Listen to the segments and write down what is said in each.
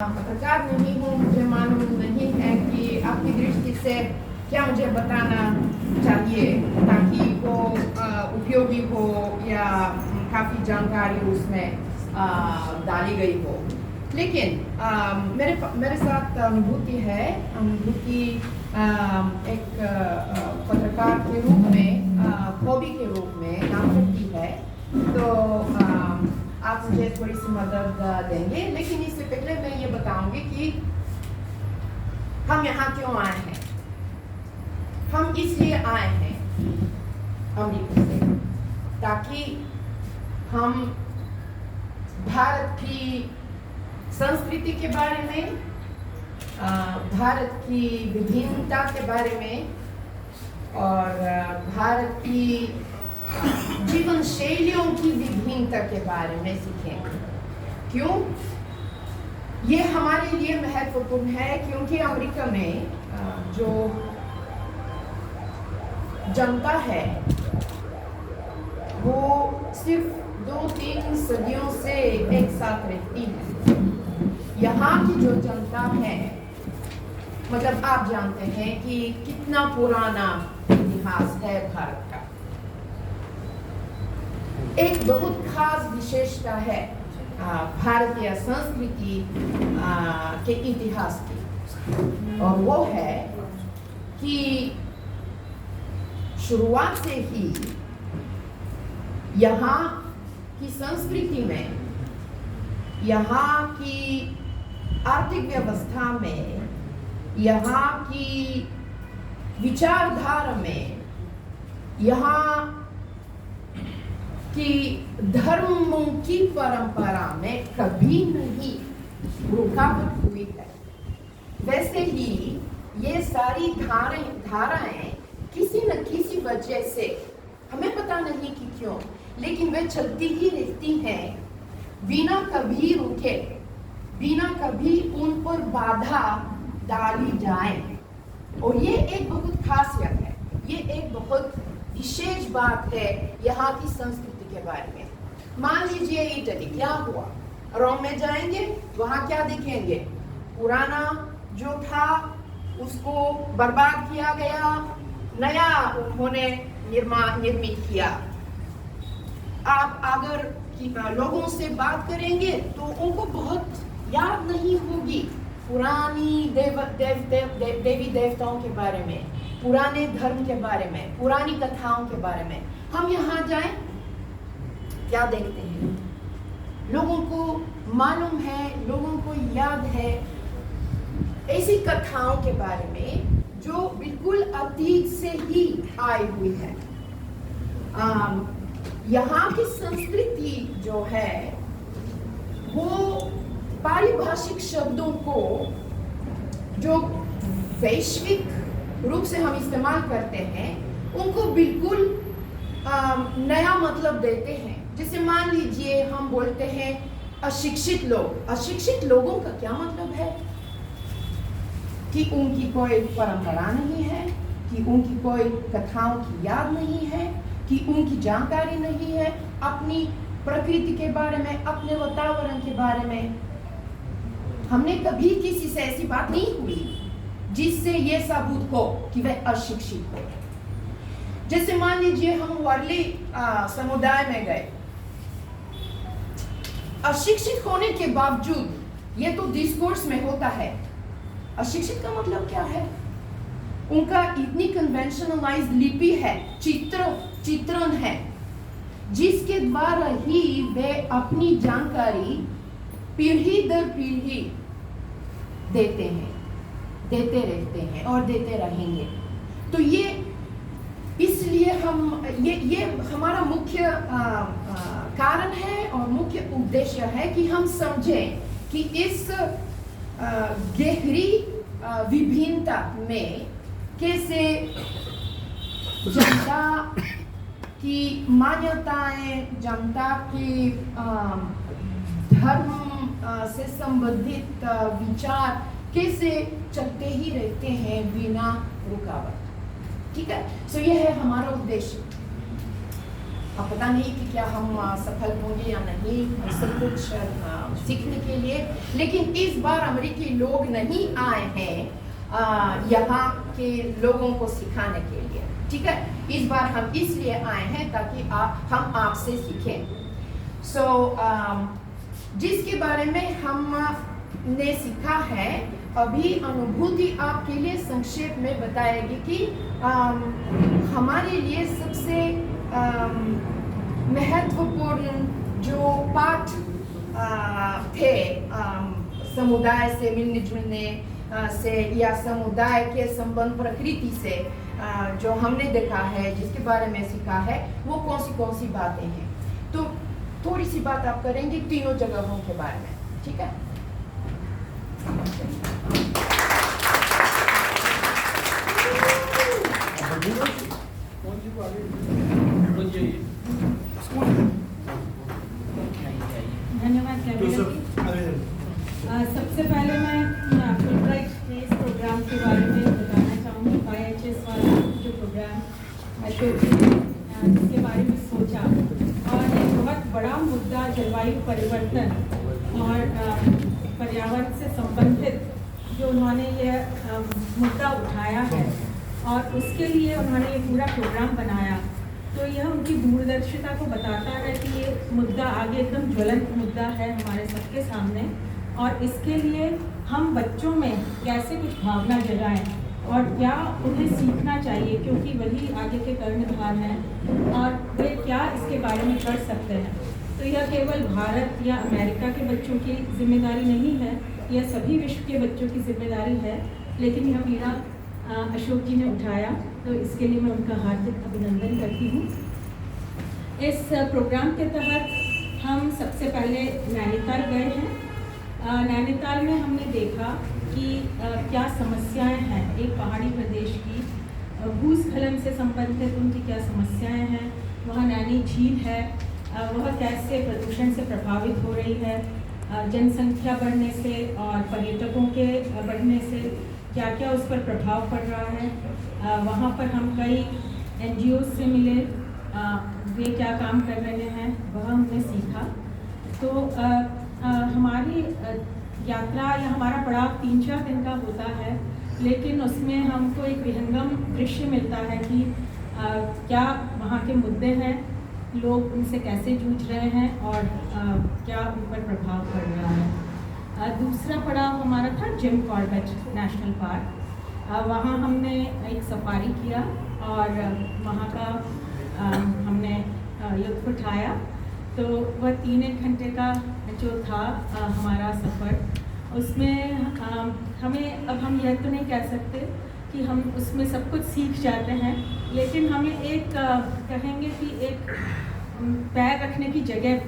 पत्रकार नहीं हूँ, मुझे मालूम नहीं है कि आपकी दृष्टि से क्या मुझे बताना चाहिए ताकि वो उपयोगी हो या काफ़ी जानकारी उसमें डाली गई हो। लेकिन मेरे साथ अनुभूति है। अनुभूति एक पत्रकार के रूप में, हॉबी के रूप में काम करती है। तो आप मुझे थोड़ी सी मदद देंगे, लेकिन इससे पहले मैं ये बताऊंगी कि हम यहाँ क्यों आए हैं। हम इसलिए आए हैं अमेरिका से ताकि हम भारत की संस्कृति के बारे में, भारत की विभिन्नता के बारे में और भारत की जीवन शैलियों की विभिन्नता के बारे में सीखेंगे। क्यों? ये हमारे लिए महत्वपूर्ण है क्योंकि अमेरिका में जो जनता है वो सिर्फ 2-3 सदियों से एक साथ रहती है। यहाँ की जो जनता है, मतलब आप जानते हैं कि कितना पुराना इतिहास है भारत का। एक बहुत खास विशेषता है भारतीय संस्कृति के इतिहास की, और वो है कि शुरुआत से ही यहाँ की संस्कृति में, यहाँ की आर्थिक व्यवस्था में, यहाँ की विचारधारा में, यहाँ कि धर्मों की परंपरा में कभी नहीं रुकावट हुई है। वैसे ही ये सारी धाराएं किसी न किसी वजह से, हमें पता नहीं कि क्यों, लेकिन वे चलती ही रहती हैं बिना कभी रुके, बिना कभी उन पर बाधा डाली जाए। और ये एक बहुत खासियत है, ये एक बहुत विशेष बात है यहाँ की संस्कृति के बारे में। मान लीजिए इटली, क्या हुआ? रोम में जाएंगे, वहां क्या दिखेंगे? पुराना जो था उसको बर्बाद किया गया, नया उन्होंने निर्मित किया। आप अगर लोगों से बात करेंगे तो उनको बहुत याद नहीं होगी पुरानी देवी देवताओं के बारे में, पुराने धर्म के बारे में, पुरानी कथाओं के बारे में। हम यहाँ जाएं, क्या देखते हैं? लोगों को मालूम है, लोगों को याद है ऐसी कथाओं के बारे में जो बिल्कुल अतीत से ही आई हुई है। यहाँ की संस्कृति जो है वो पारिभाषिक शब्दों को जो वैश्विक रूप से हम इस्तेमाल करते हैं उनको बिल्कुल नया मतलब देते हैं। जैसे मान लीजिए हम बोलते हैं अशिक्षित लोग। अशिक्षित लोगों का क्या मतलब है? कि उनकी कोई परंपरा नहीं है, कि उनकी कोई कथाओं की याद नहीं है, कि उनकी जानकारी नहीं है अपनी प्रकृति के बारे में, अपने वातावरण के बारे में। हमने कभी किसी से ऐसी बात नहीं हुई जिससे ये साबुत हो कि वह अशिक्षित हो। जैसे मान लीजिए हम वर्ली समुदाय में गए, अशिक्षित होने के बावजूद, ये तो डिस्कोर्स में होता है, अशिक्षित का मतलब क्या है? उनका इतनी कन्वेंशनलाइज्ड लिपि है, चित्रण है, जिसके द्वारा ही वे अपनी जानकारी पीढ़ी दर पीढ़ी देते हैं, देते रहते हैं और देते रहेंगे। तो ये इसलिए हम ये हमारा मुख्य कारण है और मुख्य उद्देश्य है कि हम समझें कि इस गहरी विभिन्नता में कैसे जनता की मान्यताएं, जनता की धर्म से संबंधित विचार कैसे चलते ही रहते हैं बिना रुकावट। ठीक है? सो ये है हमारा उद्देश्य। अब पता नहीं कि क्या हम सफल होंगे या नहीं सब कुछ सीखने के लिए। लेकिन इस बार अमेरिकी लोग नहीं आए हैं यहाँ के लोगों को सिखाने के लिए, ठीक है। इस बार हम इसलिए आए हैं ताकि हम आपसे सीखें। जिसके बारे में हमने सीखा है अभी अनुभूति आपके लिए संक्षेप में बताएगी कि हमारे लिए सबसे महत्वपूर्ण जो पाठ थे समुदाय से मिलने जुलने से या समुदाय के संबंध प्रकृति से जो हमने देखा है, जिसके बारे में सीखा है, वो कौन सी बातें हैं। तो थोड़ी सी बात आप करेंगे तीनों जगहों के बारे में, ठीक है। धन्यवाद सबसे पहले मैं फुलब्राइट के इस प्रोग्राम के बारे में बताना चाहूँगी। IHS वाला जो प्रोग्राम अशोक जिसके बारे में सोचा, और एक बहुत बड़ा मुद्दा जलवायु परिवर्तन और पर्यावरण से संबंधित जो उन्होंने ये मुद्दा उठाया है और उसके लिए उन्होंने ये पूरा प्रोग्राम बनाया। तो यह उनकी दूरदर्शिता को बताता है कि ये मुद्दा आगे एकदम ज्वलंत मुद्दा है हमारे सबके सामने, और इसके लिए हम बच्चों में कैसे कुछ भावना जगाएं और क्या उन्हें सीखना चाहिए, क्योंकि वही आगे के कर्णधार हैं और वे क्या इसके बारे में कर सकते हैं। तो यह केवल भारत या अमेरिका के बच्चों की जिम्मेदारी नहीं है, यह सभी विश्व के बच्चों की जिम्मेदारी है। लेकिन यह बीड़ा अशोक जी ने उठाया, तो इसके लिए मैं उनका हार्दिक अभिनंदन करती हूँ। इस प्रोग्राम के तहत हम सबसे पहले नैनीताल गए हैं। नैनीताल में हमने देखा कि क्या समस्याएं हैं एक पहाड़ी प्रदेश की, भूस्खलन से संबंधित उनकी क्या समस्याएं हैं, वहाँ नैनी झील है, वह कैसे प्रदूषण से प्रभावित हो रही है, जनसंख्या बढ़ने से और पर्यटकों के बढ़ने से क्या क्या उस पर प्रभाव पड़ रहा है। वहाँ पर हम कई NGOs से मिले, वे क्या काम कर रहे हैं वह हमने सीखा। तो हमारी यात्रा या हमारा पड़ाव 3-4 दिन का होता है, लेकिन उसमें हमको एक विहंगम दृश्य मिलता है कि क्या वहाँ के मुद्दे हैं, लोग उनसे कैसे जूझ रहे हैं और क्या उन पर प्रभाव पड़ रहा है। दूसरा पड़ाव हमारा था जिम कॉर्बेट नेशनल पार्क। वहाँ हमने एक सफारी किया और वहाँ का हमने लुत्फ़ उठाया। तो वह 3-1 घंटे का जो था हमारा सफ़र, उसमें हमें, अब हम यह तो नहीं कह सकते कि हम उसमें सब कुछ सीख जाते हैं, लेकिन हमें एक कहेंगे कि एक पैर रखने की जगह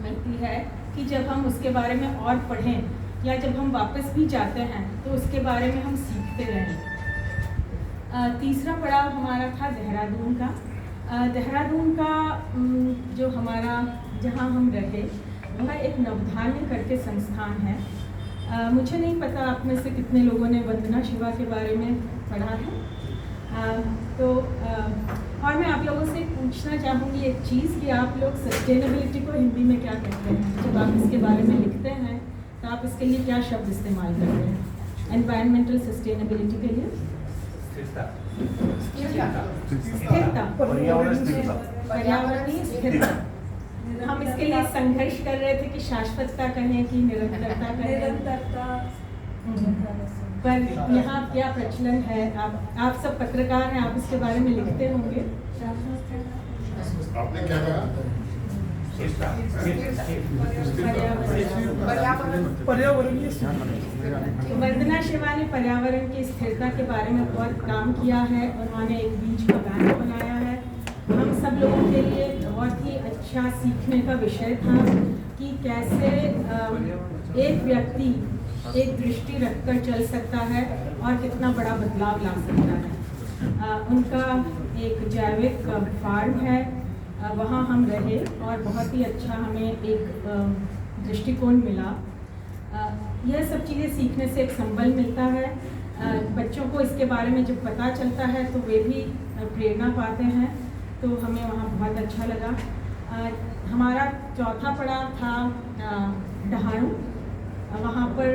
मिलती है कि जब हम उसके बारे में और पढ़ें या जब हम वापस भी जाते हैं तो उसके बारे में हम सीखते रहें। तीसरा पड़ाव हमारा था देहरादून का। देहरादून का जो हमारा जहाँ हम रहे वह एक नवधान्य करके संस्थान है। मुझे नहीं पता आप में से कितने लोगों ने वंदना शिवा के बारे में पढ़ा है। और मैं आप लोगों से पूछना चाहूँगी एक चीज़ कि आप लोग सस्टेनेबिलिटी को हिंदी में क्या कहते हैं? जब आप इसके बारे में लिखते हैं तो आप इसके लिए क्या शब्द इस्तेमाल करते हैं? एनवायरमेंटल सस्टेनेबिलिटी के लिए स्थिरता, पर्यावरणीय स्थिरता। हम इसके लिए संघर्ष कर रहे थे कि शाश्वतता कहें कि निरंतरता कहें, पर यहाँ क्या प्रचलन है? आप सब पत्रकार हैं, आप इसके बारे में लिखते होंगे। आपने क्या कहा? पर्यावरणीय। वंदना शिवा ने पर्यावरण की स्थिरता के बारे में बहुत काम किया है। उन्होंने एक बीज का बैंक बनाया है। हम सब लोगों के लिए बहुत ही अच्छा सीखने का विषय था कि कैसे एक व्यक्ति एक दृष्टि रखकर चल सकता है और कितना बड़ा बदलाव ला सकता है। उनका एक जैविक फार्म है, वहाँ हम रहे और बहुत ही अच्छा हमें एक दृष्टिकोण मिला। यह सब चीज़ें सीखने से एक संबल मिलता है। बच्चों को इसके बारे में जब पता चलता है तो वे भी प्रेरणा पाते हैं, तो हमें वहाँ बहुत अच्छा लगा। हमारा चौथा पड़ाव था डहाणू। वहाँ पर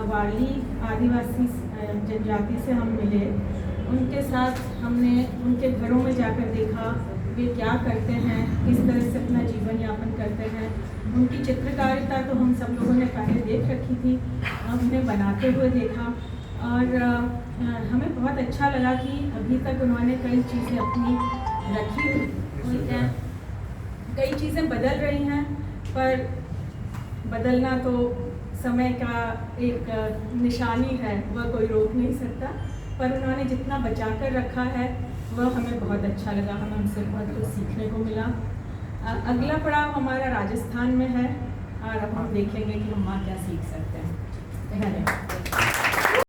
वाली आदिवासी जनजाति से हम मिले। उनके साथ हमने उनके घरों में जाकर देखा वे क्या करते हैं, किस तरह से अपना जीवन यापन करते हैं। उनकी चित्रकारिता तो हम सब लोगों ने पहले देख रखी थी, उन्हें बनाते हुए देखा और हमें बहुत अच्छा लगा कि अभी तक उन्होंने कई चीज़ें अपनी रखी हुई हैं। कई चीज़ें बदल रही हैं पर बदलना तो समय का एक निशानी है, वह कोई रोक नहीं सकता। पर उन्होंने जितना बचा कर रखा है वह हमें बहुत अच्छा लगा, हमें उनसे बहुत कुछ सीखने को मिला। अगला पड़ाव हमारा राजस्थान में है और अब हम देखेंगे कि हम वहाँ क्या सीख सकते हैं। धन्यवाद।